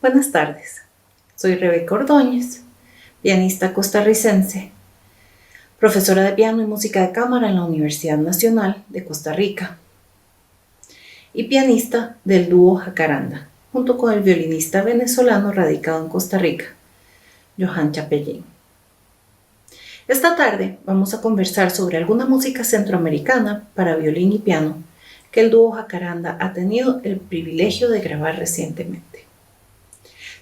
Buenas tardes, soy Rebeca Ordóñez, pianista costarricense, profesora de piano y música de cámara en la Universidad Nacional de Costa Rica y pianista del dúo Jacaranda, junto con el violinista venezolano radicado en Costa Rica, Johan Chapellín. Esta tarde vamos a conversar sobre alguna música centroamericana para violín y piano que el dúo Jacaranda ha tenido el privilegio de grabar recientemente.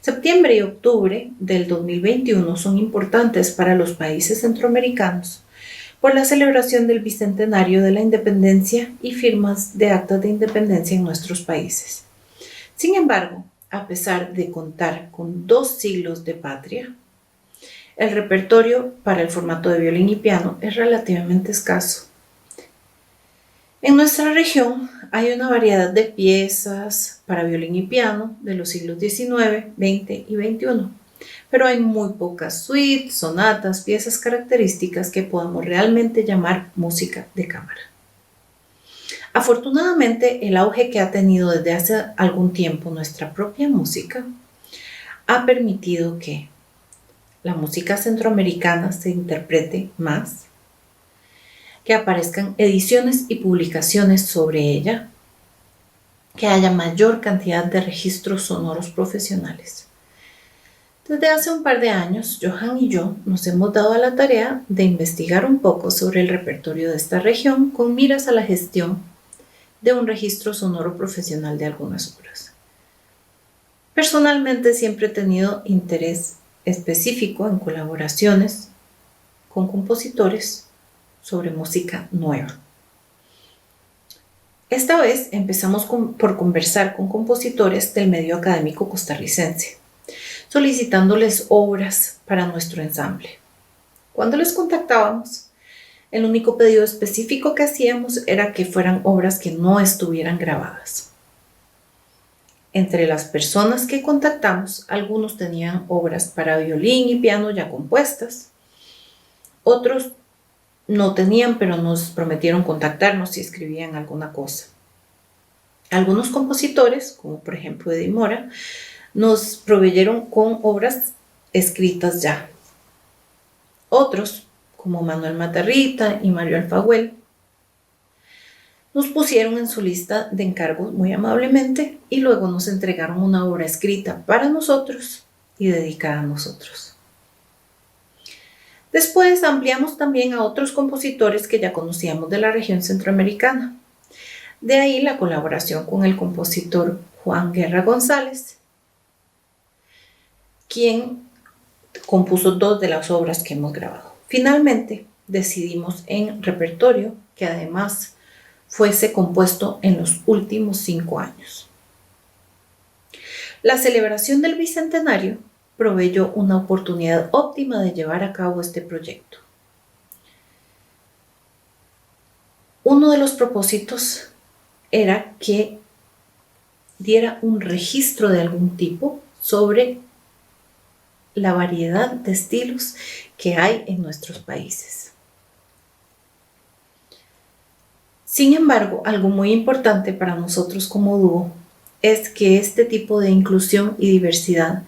Septiembre y octubre del 2021 son importantes para los países centroamericanos por la celebración del bicentenario de la independencia y firmas de actas de independencia en nuestros países. Sin embargo, a pesar de contar con 2 siglos de patria, el repertorio para el formato de violín y piano es relativamente escaso. En nuestra región hay una variedad de piezas para violín y piano de los siglos XIX, XX y XXI, pero hay muy pocas suites, sonatas, piezas características que podamos realmente llamar música de cámara. Afortunadamente, el auge que ha tenido desde hace algún tiempo nuestra propia música ha permitido que la música centroamericana se interprete más, que aparezcan ediciones y publicaciones sobre ella, que haya mayor cantidad de registros sonoros profesionales. Desde hace un par de años, Johan y yo nos hemos dado a la tarea de investigar un poco sobre el repertorio de esta región con miras a la gestión de un registro sonoro profesional de algunas obras. Personalmente siempre he tenido interés específico en colaboraciones con compositores sobre música nueva. Esta vez empezamos por conversar con compositores del medio académico costarricense, solicitándoles obras para nuestro ensamble. Cuando les contactábamos, el único pedido específico que hacíamos era que fueran obras que no estuvieran grabadas. Entre las personas que contactamos, algunos tenían obras para violín y piano ya compuestas, otros no tenían, pero nos prometieron contactarnos si escribían alguna cosa. Algunos compositores, como por ejemplo Eddie Mora, nos proveyeron con obras escritas ya. Otros, como Manuel Matarrita y Mario Alfaguel, nos pusieron en su lista de encargos muy amablemente y luego nos entregaron una obra escrita para nosotros y dedicada a nosotros. Después ampliamos también a otros compositores que ya conocíamos de la región centroamericana. De ahí la colaboración con el compositor Juan Guerra González, quien compuso 2 de las obras que hemos grabado. Finalmente decidimos en repertorio que además fuese compuesto en los últimos 5 años. La celebración del bicentenario proveyó una oportunidad óptima de llevar a cabo este proyecto. Uno de los propósitos era que diera un registro de algún tipo sobre la variedad de estilos que hay en nuestros países. Sin embargo, algo muy importante para nosotros como dúo es que este tipo de inclusión y diversidad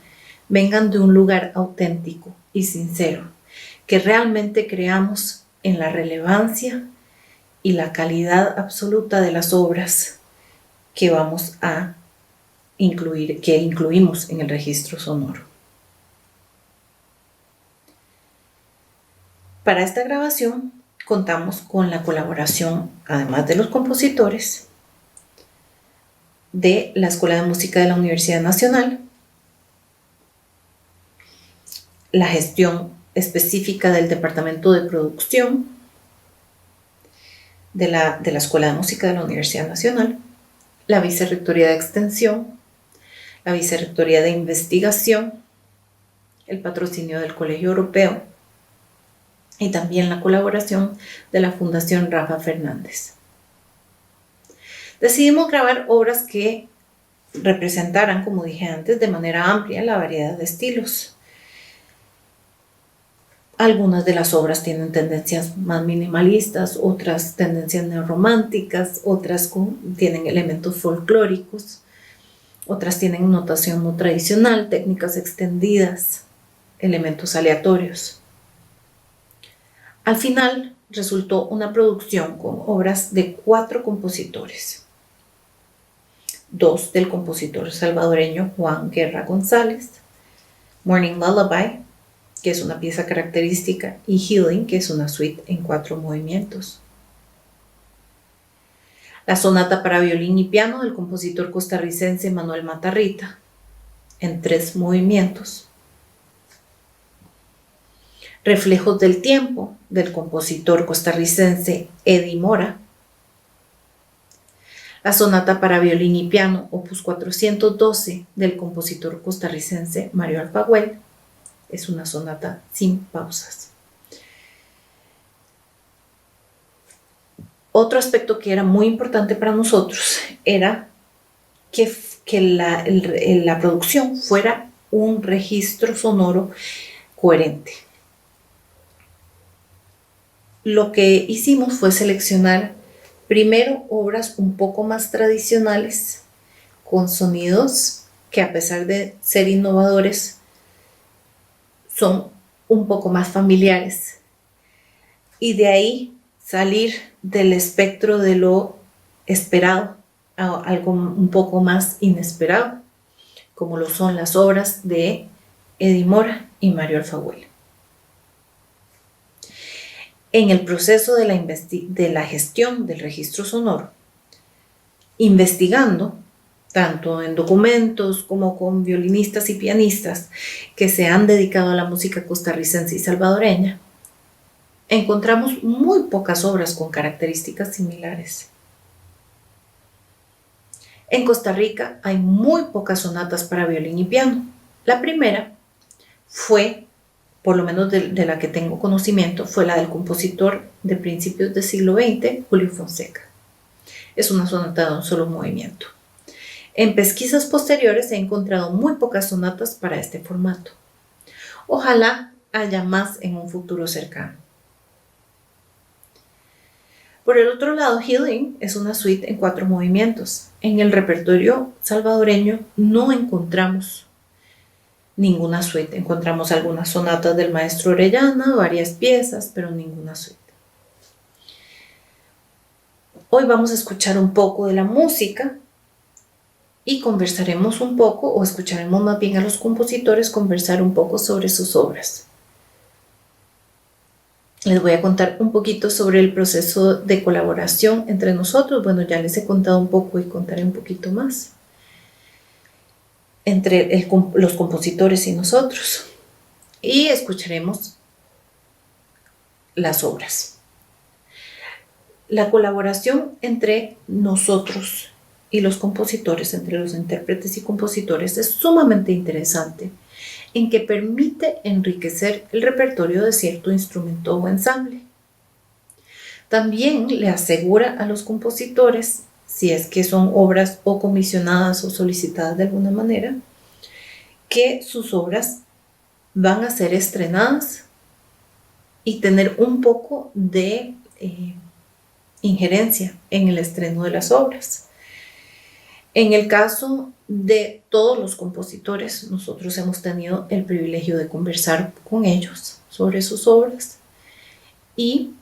vengan de un lugar auténtico y sincero, que realmente creamos en la relevancia y la calidad absoluta de las obras que vamos a incluir, que incluimos en el registro sonoro. Para esta grabación contamos con la colaboración, además de los compositores, de la Escuela de Música de la Universidad Nacional, la gestión específica del Departamento de Producción de la Escuela de Música de la Universidad Nacional, la Vicerrectoría de Extensión, la Vicerrectoría de Investigación, el patrocinio del Colegio Europeo y también la colaboración de la Fundación Rafa Fernández. Decidimos grabar obras que representaran, como dije antes, de manera amplia la variedad de estilos. Algunas de las obras tienen tendencias más minimalistas, otras tendencias neorrománticas, otras tienen elementos folclóricos, Otras tienen notación no tradicional, técnicas extendidas, elementos aleatorios. Al final resultó una producción con obras de 4 compositores. 2 del compositor salvadoreño Juan Guerra González, Morning Lullaby, que es una pieza característica, y Healing, que es una suite en 4 movimientos. La sonata para violín y piano del compositor costarricense Manuel Matarrita, en 3 movimientos. Reflejos del tiempo del compositor costarricense Eddie Mora. La sonata para violín y piano opus 412 del compositor costarricense Mario Alfaguel. Es una sonata sin pausas. Otro aspecto que era muy importante para nosotros era que la producción fuera un registro sonoro coherente. Lo que hicimos fue seleccionar primero obras un poco más tradicionales, con sonidos que, a pesar de ser innovadores, son un poco más familiares. Y de ahí salir del espectro de lo esperado a algo un poco más inesperado, como lo son las obras de Eddie Mora y Mario Alfaguel. En el proceso de la gestión del registro sonoro, investigando tanto en documentos como con violinistas y pianistas que se han dedicado a la música costarricense y salvadoreña, encontramos muy pocas obras con características similares. En Costa Rica hay muy pocas sonatas para violín y piano. La primera fue, por lo menos de la que tengo conocimiento, fue la del compositor de principios del siglo XX, Julio Fonseca. Es una sonata de un solo movimiento. En pesquisas posteriores he encontrado muy pocas sonatas para este formato. Ojalá haya más en un futuro cercano. Por el otro lado, Healing es una suite en 4 movimientos. En el repertorio salvadoreño no encontramos ninguna suite. Encontramos algunas sonatas del maestro Orellana, varias piezas, pero ninguna suite. Hoy vamos a escuchar un poco de la música y conversaremos un poco, o escucharemos más bien a los compositores conversar un poco sobre sus obras. Les voy a contar un poquito sobre el proceso de colaboración entre nosotros. Bueno, ya les he contado un poco y contaré un poquito más. Entre los compositores y nosotros. Y escucharemos las obras. La colaboración entre nosotros y los compositores, entre los intérpretes y compositores, es sumamente interesante, en que permite enriquecer el repertorio de cierto instrumento o ensamble. También le asegura a los compositores, si es que son obras o comisionadas o solicitadas de alguna manera, que sus obras van a ser estrenadas y tener un poco de injerencia en el estreno de las obras. En el caso de todos los compositores, nosotros hemos tenido el privilegio de conversar con ellos sobre sus obras y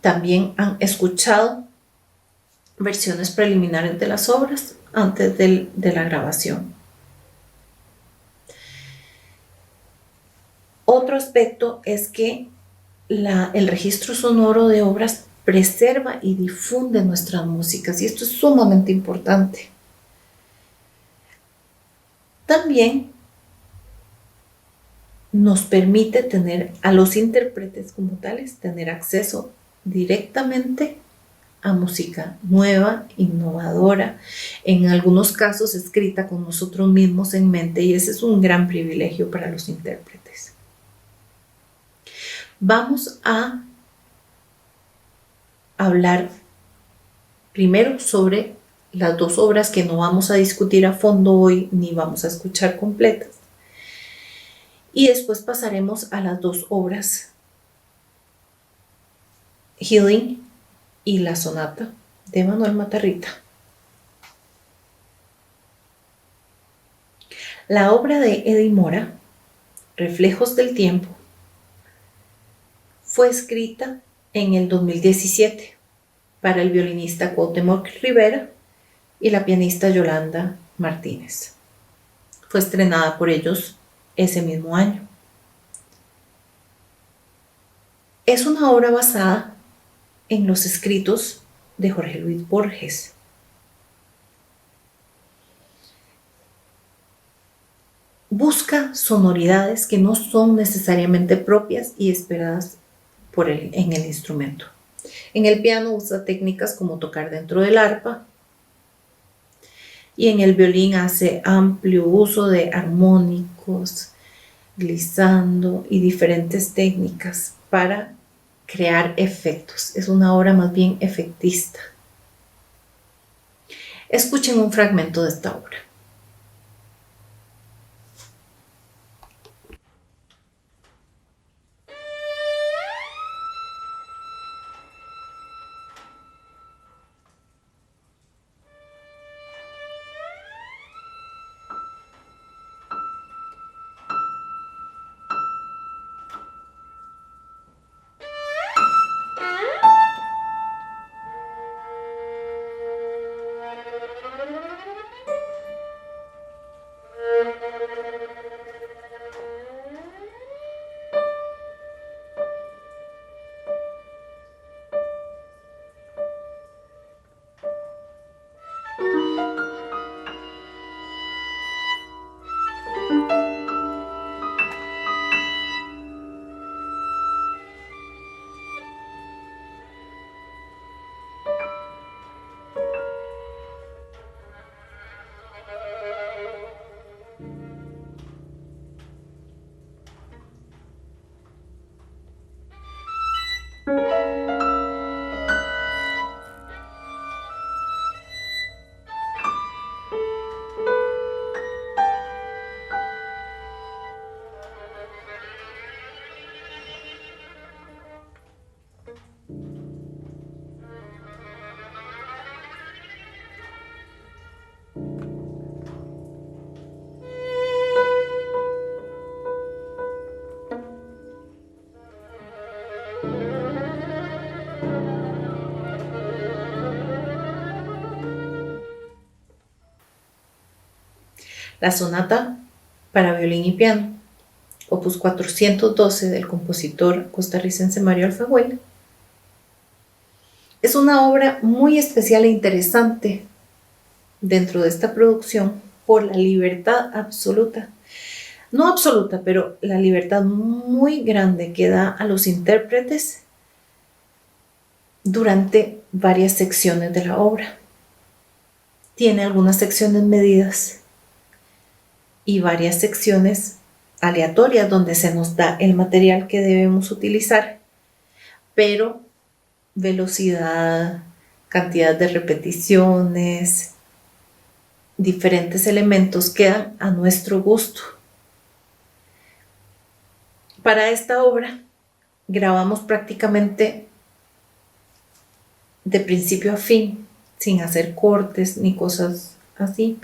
también han escuchado versiones preliminares de las obras antes de la grabación. Otro aspecto es que el registro sonoro de obras preserva y difunde nuestras músicas, y esto es sumamente importante. También nos permite tener a los intérpretes como tales, tener acceso directamente a música nueva, innovadora, en algunos casos escrita con nosotros mismos en mente, y ese es un gran privilegio para los intérpretes. Vamos a hablar primero sobre las 2 obras que no vamos a discutir a fondo hoy ni vamos a escuchar completas. Y después pasaremos a las 2 obras, Healing y la sonata de Manuel Matarrita. La obra de Eddie Mora, Reflejos del Tiempo, fue escrita en el 2017 para el violinista Cuauhtémoc Rivera y la pianista Yolanda Martínez. Fue estrenada por ellos ese mismo año. Es una obra basada en los escritos de Jorge Luis Borges. Busca sonoridades que no son necesariamente propias y esperadas en el instrumento. En el piano usa técnicas como tocar dentro del arpa, y en el violín hace amplio uso de armónicos, glissando y diferentes técnicas para crear efectos. Es una obra más bien efectista. Escuchen un fragmento de esta obra. La sonata para violín y piano, opus 412 del compositor costarricense Mario Alfaguel, es una obra muy especial e interesante dentro de esta producción por la libertad absoluta, no absoluta, pero la libertad muy grande que da a los intérpretes durante varias secciones de la obra. Tiene algunas secciones medidas y varias secciones aleatorias donde se nos da el material que debemos utilizar, pero velocidad, cantidad de repeticiones, diferentes elementos quedan a nuestro gusto. Para esta obra grabamos prácticamente de principio a fin, sin hacer cortes ni cosas así,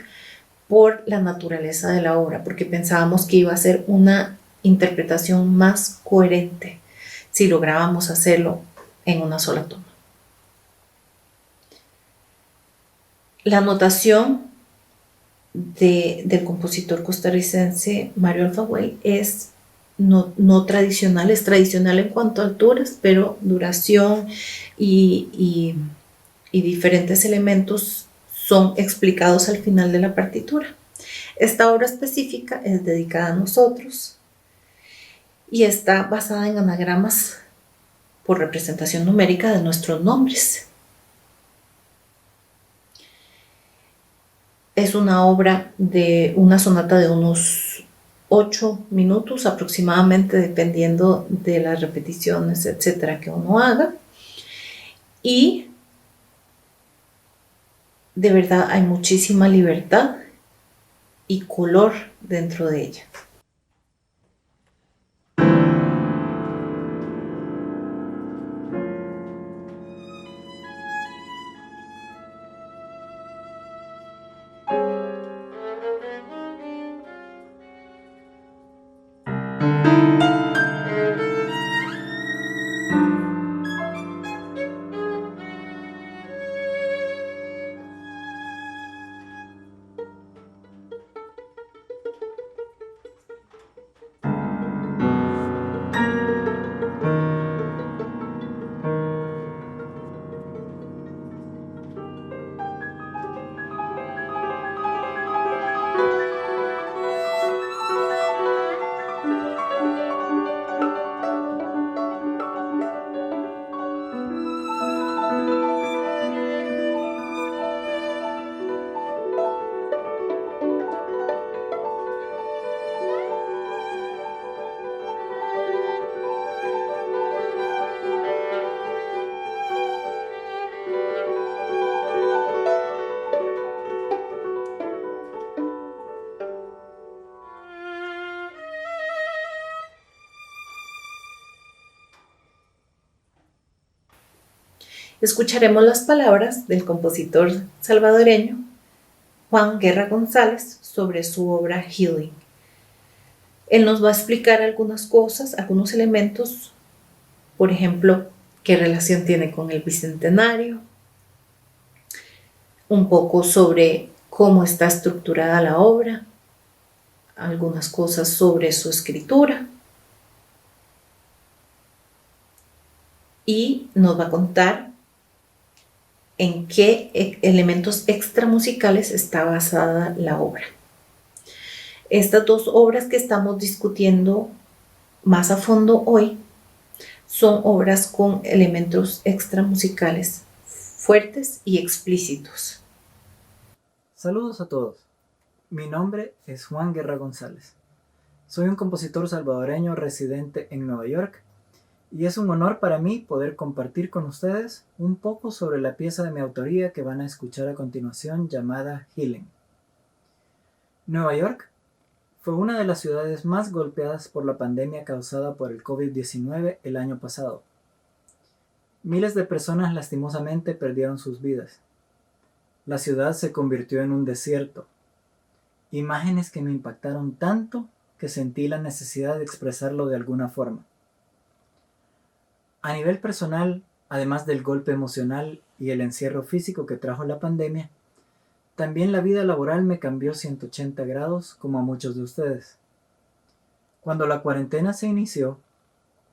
por la naturaleza de la obra, porque pensábamos que iba a ser una interpretación más coherente si lográbamos hacerlo en una sola toma. La notación del compositor costarricense Mario Alfaguel es no tradicional, es tradicional en cuanto a alturas, pero duración y diferentes elementos son explicados al final de la partitura. Esta obra específica es dedicada a nosotros y está basada en anagramas por representación numérica de nuestros nombres. Es una obra de una sonata de unos 8 minutos aproximadamente, dependiendo de las repeticiones, etcétera, que uno haga. Y de verdad hay muchísima libertad y color dentro de ella. escucharemos las palabras del compositor salvadoreño Juan Guerra González sobre su obra Healing. Él nos va a explicar algunas cosas, algunos elementos, por ejemplo, qué relación tiene con el Bicentenario, un poco sobre cómo está estructurada la obra, algunas cosas sobre su escritura y nos va a contar en qué elementos extramusicales está basada la obra. Estas dos obras que estamos discutiendo más a fondo hoy son obras con elementos extramusicales fuertes y explícitos. Saludos a todos. Mi nombre es Juan Guerra González. Soy un compositor salvadoreño residente en Nueva York y es un honor para mí poder compartir con ustedes un poco sobre la pieza de mi autoría que van a escuchar a continuación llamada Healing. Nueva York fue una de las ciudades más golpeadas por la pandemia causada por el COVID-19 el año pasado. Miles de personas lastimosamente perdieron sus vidas. La ciudad se convirtió en un desierto. Imágenes que me impactaron tanto que sentí la necesidad de expresarlo de alguna forma. A nivel personal, además del golpe emocional y el encierro físico que trajo la pandemia, también la vida laboral me cambió 180 grados como a muchos de ustedes. Cuando la cuarentena se inició,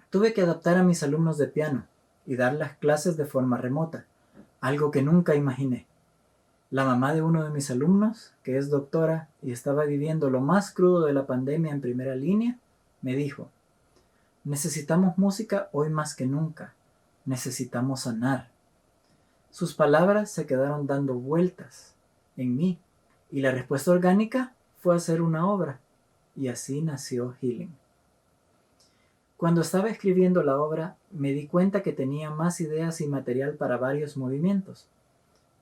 tuve que adaptar a mis alumnos de piano y dar las clases de forma remota, algo que nunca imaginé. La mamá de uno de mis alumnos, que es doctora y estaba viviendo lo más crudo de la pandemia en primera línea, me dijo: necesitamos música hoy más que nunca, necesitamos sanar. Sus palabras se quedaron dando vueltas en mí y la respuesta orgánica fue hacer una obra, y así nació Healing. Cuando estaba escribiendo la obra me di cuenta que tenía más ideas y material para varios movimientos.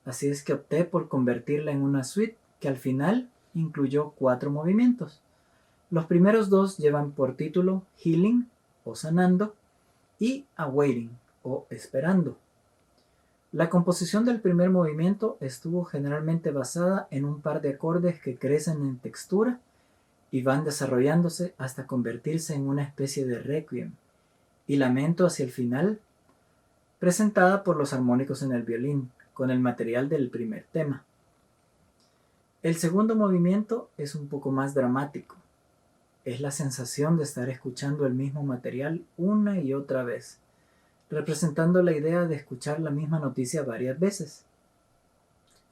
Así es que opté por convertirla en una suite que al final incluyó 4 movimientos. Los primeros 2 llevan por título Healing o Sanando y Awaiting o Esperando. La composición del primer movimiento estuvo generalmente basada en un par de acordes que crecen en textura y van desarrollándose hasta convertirse en una especie de requiem y lamento hacia el final, presentada por los armónicos en el violín, con el material del primer tema. El segundo movimiento es un poco más dramático. Es la sensación de estar escuchando el mismo material una y otra vez, representando la idea de escuchar la misma noticia varias veces,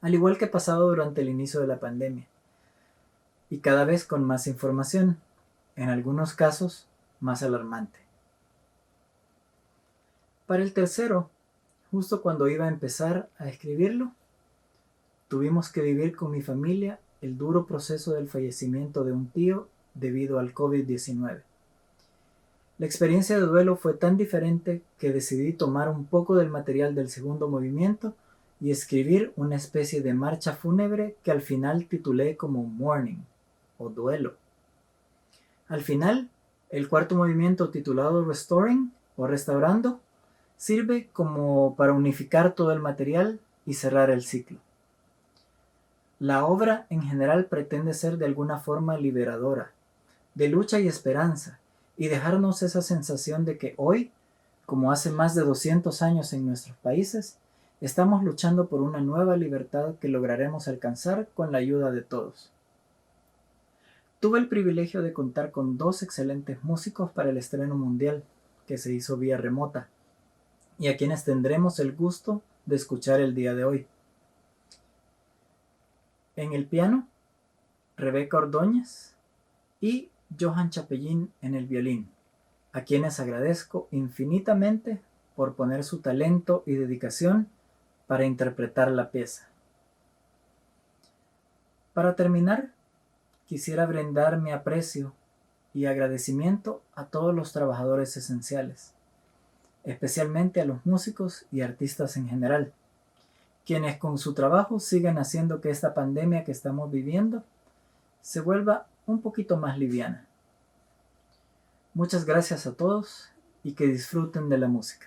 al igual que pasado durante el inicio de la pandemia, y cada vez con más información, en algunos casos más alarmante. Para el tercero, justo cuando iba a empezar a escribirlo, tuvimos que vivir con mi familia el duro proceso del fallecimiento de un tío debido al COVID-19. La experiencia de duelo fue tan diferente que decidí tomar un poco del material del segundo movimiento y escribir una especie de marcha fúnebre que al final titulé como Mourning o Duelo. Al final, el cuarto movimiento titulado Restoring o Restaurando sirve como para unificar todo el material y cerrar el ciclo. La obra en general pretende ser de alguna forma liberadora, de lucha y esperanza, y dejarnos esa sensación de que hoy, como hace más de 200 años en nuestros países, estamos luchando por una nueva libertad que lograremos alcanzar con la ayuda de todos. Tuve el privilegio de contar con 2 excelentes músicos para el estreno mundial, que se hizo vía remota, y a quienes tendremos el gusto de escuchar el día de hoy. En el piano, Rebeca Ordóñez y Johan Chapellín en el violín, a quienes agradezco infinitamente por poner su talento y dedicación para interpretar la pieza. Para terminar, quisiera brindar mi aprecio y agradecimiento a todos los trabajadores esenciales, especialmente a los músicos y artistas en general, quienes con su trabajo siguen haciendo que esta pandemia que estamos viviendo se vuelva un poquito más liviana. Muchas gracias a todos y que disfruten de la música.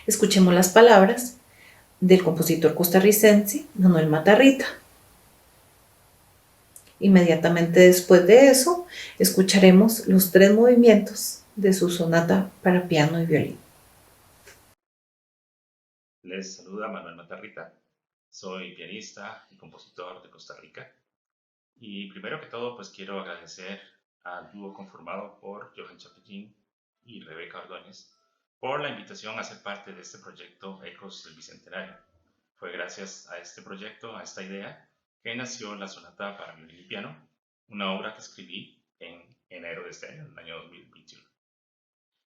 Escuchemos las palabras del compositor costarricense Manuel Matarrita. Inmediatamente después de eso, escucharemos los 3 movimientos de su sonata para piano y violín. Les saluda Manuel Matarrita. Soy pianista y compositor de Costa Rica. Y primero que todo, pues quiero agradecer al dúo conformado por Johan Chapellín y Rebeca Ordóñez por la invitación a ser parte de este proyecto Ecos del Bicentenario. Fue gracias a este proyecto, a esta idea, que nació la sonata para violín y piano, una obra que escribí en enero de este año, el año 2021.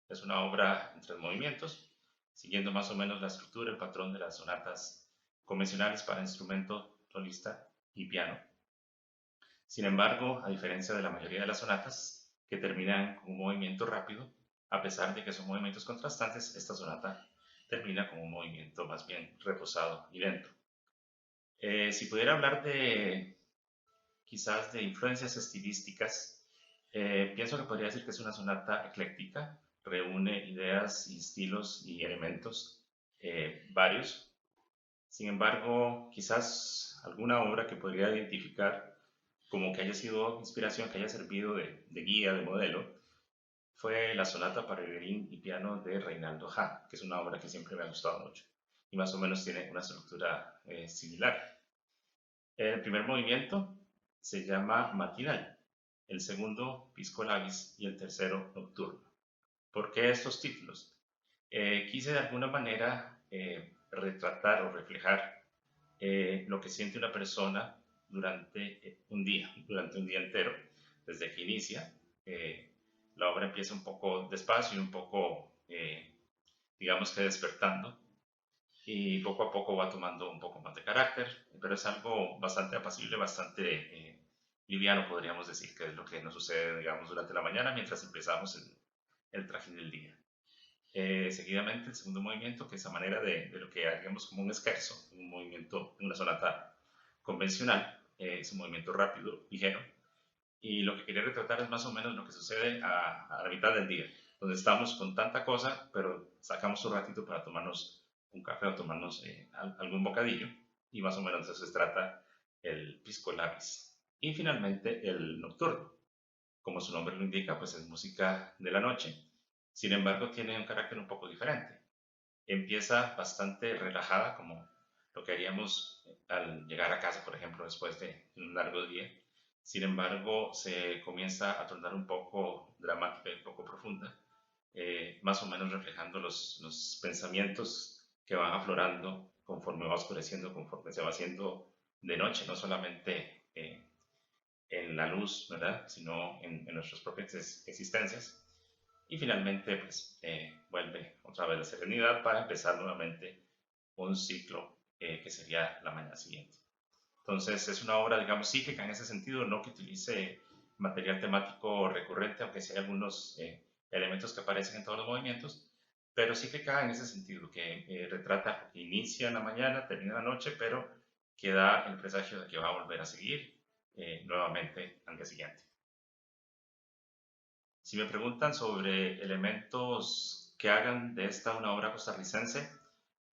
Es una obra en 3 movimientos, siguiendo más o menos la estructura, el patrón de las sonatas convencionales para instrumento solista y piano. Sin embargo, a diferencia de la mayoría de las sonatas que terminan con un movimiento rápido, a pesar de que son movimientos contrastantes, esta sonata termina con un movimiento más bien reposado y lento. Si pudiera hablar de quizás de influencias estilísticas, pienso que podría decir que es una sonata ecléctica, reúne ideas y estilos y elementos varios. Sin embargo, quizás alguna obra que podría identificar como que haya sido inspiración, que haya servido de guía, de modelo, fue la sonata para violín y piano de Reinaldo Hahn, que es una obra que siempre me ha gustado mucho y más o menos tiene una estructura similar. El primer movimiento se llama matinal, el segundo pisco labis y el tercero nocturno. ¿Por qué estos títulos? Quise de alguna manera retratar o reflejar lo que siente una persona durante un día entero, desde que inicia. La obra empieza un poco despacio y un poco, digamos que despertando, y poco a poco va tomando un poco más de carácter, pero es algo bastante apacible, bastante liviano, podríamos decir, que es lo que nos sucede, digamos, durante la mañana mientras empezamos el trajín del día. Seguidamente, el segundo movimiento, que es a manera de lo que haríamos como un scherzo, un movimiento, una sonata convencional, es un movimiento rápido, ligero, y lo que quería retratar es más o menos lo que sucede a la mitad del día, donde estamos con tanta cosa, pero sacamos un ratito para tomarnos un café o tomarnos algún bocadillo, y más o menos de eso se trata el pisco labis. Y finalmente el nocturno, como su nombre lo indica, pues es música de la noche, sin embargo tiene un carácter un poco diferente. Empieza bastante relajada, como lo que haríamos al llegar a casa, por ejemplo, después de un largo día. Sin embargo, se comienza a tornar un poco dramática y un poco profunda, más o menos reflejando los pensamientos que van aflorando conforme va oscureciendo, conforme se va haciendo de noche, no solamente en la luz, ¿verdad? Sino en nuestras propias existencias. Y finalmente, pues, vuelve otra vez la serenidad para empezar nuevamente un ciclo que sería la mañana siguiente. Entonces, es una obra, digamos, cíclica en ese sentido, no que utilice material temático recurrente, aunque sí hay algunos elementos que aparecen en todos los movimientos, pero cíclica en ese sentido, que retrata, que inicia en la mañana, termina en la noche, pero que da el presagio de que va a volver a seguir nuevamente al día siguiente. Si me preguntan sobre elementos que hagan de esta una obra costarricense,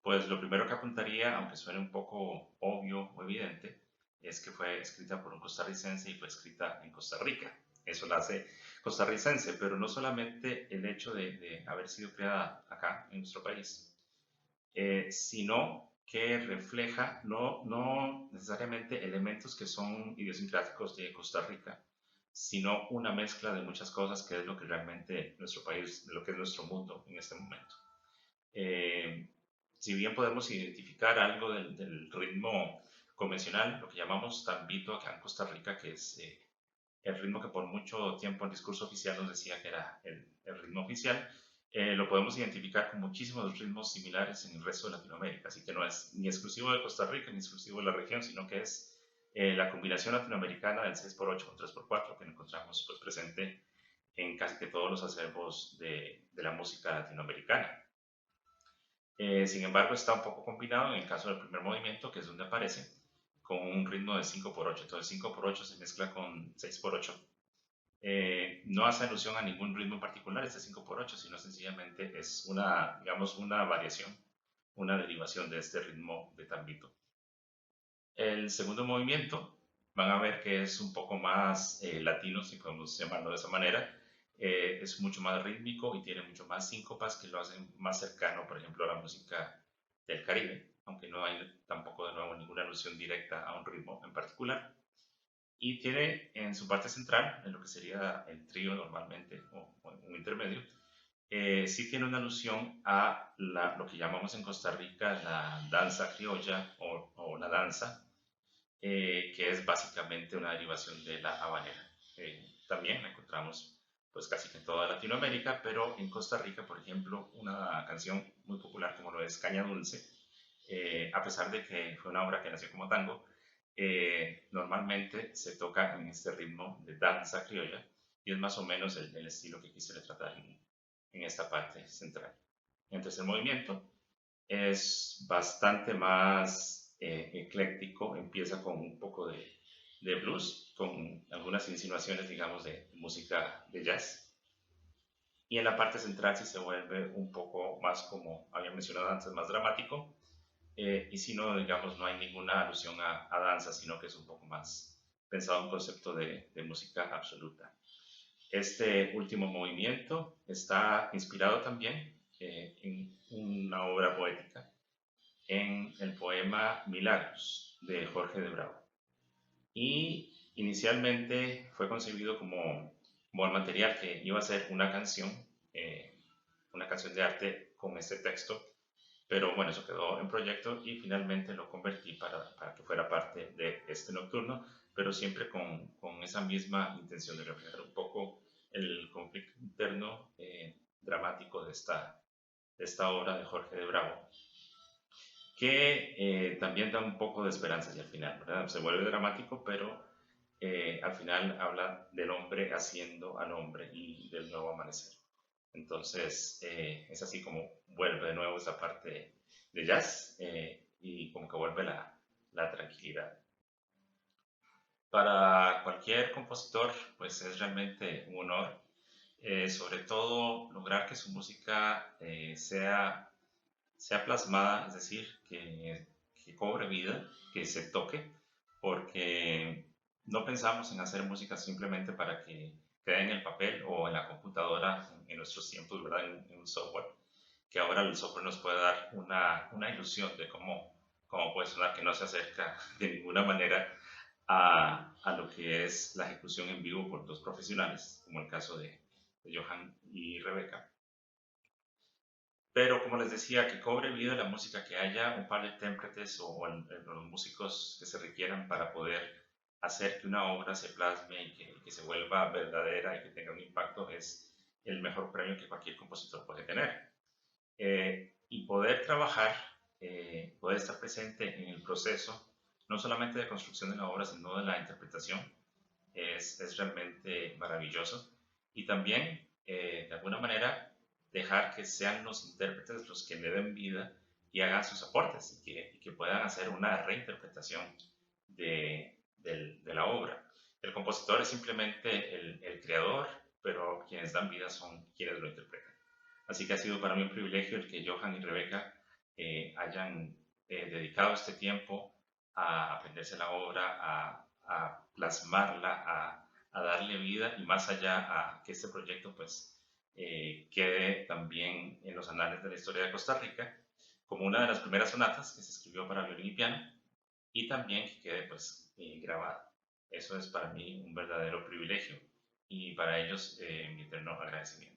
pues lo primero que apuntaría, aunque suene un poco obvio o evidente, es que fue escrita por un costarricense y fue escrita en Costa Rica. Eso la hace costarricense, pero no solamente el hecho de haber sido creada acá en nuestro país, sino que refleja no necesariamente elementos que son idiosincráticos de Costa Rica, sino una mezcla de muchas cosas que es lo que realmente nuestro país, de lo que es nuestro mundo en este momento. Eh, si bien podemos identificar algo del ritmo convencional, lo que llamamos tambito acá en Costa Rica, que es el ritmo que por mucho tiempo el discurso oficial nos decía que era el ritmo oficial, lo podemos identificar con muchísimos ritmos similares en el resto de Latinoamérica, así que no es ni exclusivo de Costa Rica ni exclusivo de la región, sino que es la combinación latinoamericana del 6x8 con 3x4 que encontramos pues, presente en casi que todos los acervos de la música latinoamericana. Sin embargo, está un poco combinado en el caso del primer movimiento, que es donde aparece, con un ritmo de 5x8. Entonces 5x8 se mezcla con 6x8. No hace alusión a ningún ritmo en particular, este 5x8, sino sencillamente es una, digamos, una variación, una derivación de este ritmo de tambito. El segundo movimiento, van a ver que es un poco más latino, si podemos llamarlo de esa manera. Es mucho más rítmico y tiene mucho más síncopas que lo hacen más cercano, por ejemplo, a la música del Caribe, aunque no hay tampoco de nuevo ninguna alusión directa a un ritmo en particular. Y tiene en su parte central, en lo que sería el trío normalmente, o un intermedio, sí tiene una alusión a lo que llamamos en Costa Rica la danza criolla o la danza, que es básicamente una derivación de la habanera. También la encontramos pues casi que en toda Latinoamérica, pero en Costa Rica, por ejemplo, una canción muy popular como lo es Caña Dulce, a pesar de que fue una obra que nació como tango, normalmente se toca en este ritmo de danza criolla y es más o menos el estilo que quise retratar en esta parte central. En el tercer movimiento es bastante más ecléctico, empieza con un poco de blues, con algunas insinuaciones, digamos, de música de jazz. Y en la parte central sí se vuelve un poco más, como había mencionado antes, más dramático. Y si no, digamos, no hay ninguna alusión a danza, sino que es un poco más pensado en un concepto de música absoluta. Este último movimiento está inspirado también en una obra poética, en el poema Milagros de Jorge de Bravo. Y inicialmente fue concebido como el material que iba a ser una canción de arte con este texto, pero bueno, eso quedó en proyecto y finalmente lo convertí para que fuera parte de este nocturno, pero siempre con esa misma intención de reflejar un poco el conflicto interno dramático de esta obra de Jorge de Bravo, que también da un poco de esperanza hacia el final, ¿verdad? Se vuelve dramático, pero al final habla del hombre haciendo al hombre y del nuevo amanecer. Entonces es así como vuelve de nuevo esa parte de jazz y como que vuelve la tranquilidad. Para cualquier compositor, pues es realmente un honor, sobre todo lograr que su música sea plasmada, es decir, que cobre vida, que se toque, porque no pensamos en hacer música simplemente para que quede en el papel o en la computadora en nuestros tiempos, ¿verdad? En un software, que ahora el software nos puede dar una ilusión de cómo puede sonar, que no se acerca de ninguna manera a lo que es la ejecución en vivo por dos profesionales, como el caso de Johan y Rebeca. Pero como les decía, que cobre vida la música, que haya un par de intérpretes o los músicos que se requieran para poder hacer que una obra se plasme y que se vuelva verdadera y que tenga un impacto, es el mejor premio que cualquier compositor puede tener. Y poder trabajar, poder estar presente en el proceso, no solamente de construcción de la obra, sino de la interpretación, es realmente maravilloso. Y también, de alguna manera, dejar que sean los intérpretes los que le den vida y hagan sus aportes y que puedan hacer una reinterpretación de la obra. El compositor es simplemente el creador, pero quienes dan vida son quienes lo interpretan. Así que ha sido para mí un privilegio el que Johan y Rebeca hayan dedicado este tiempo a aprenderse la obra, a plasmarla, a darle vida y más allá a que este proyecto pues quede también en los anales de la historia de Costa Rica como una de las primeras sonatas que se escribió para violín y piano y también que quede pues grabada. Eso es para mí un verdadero privilegio y para ellos mi eterno agradecimiento.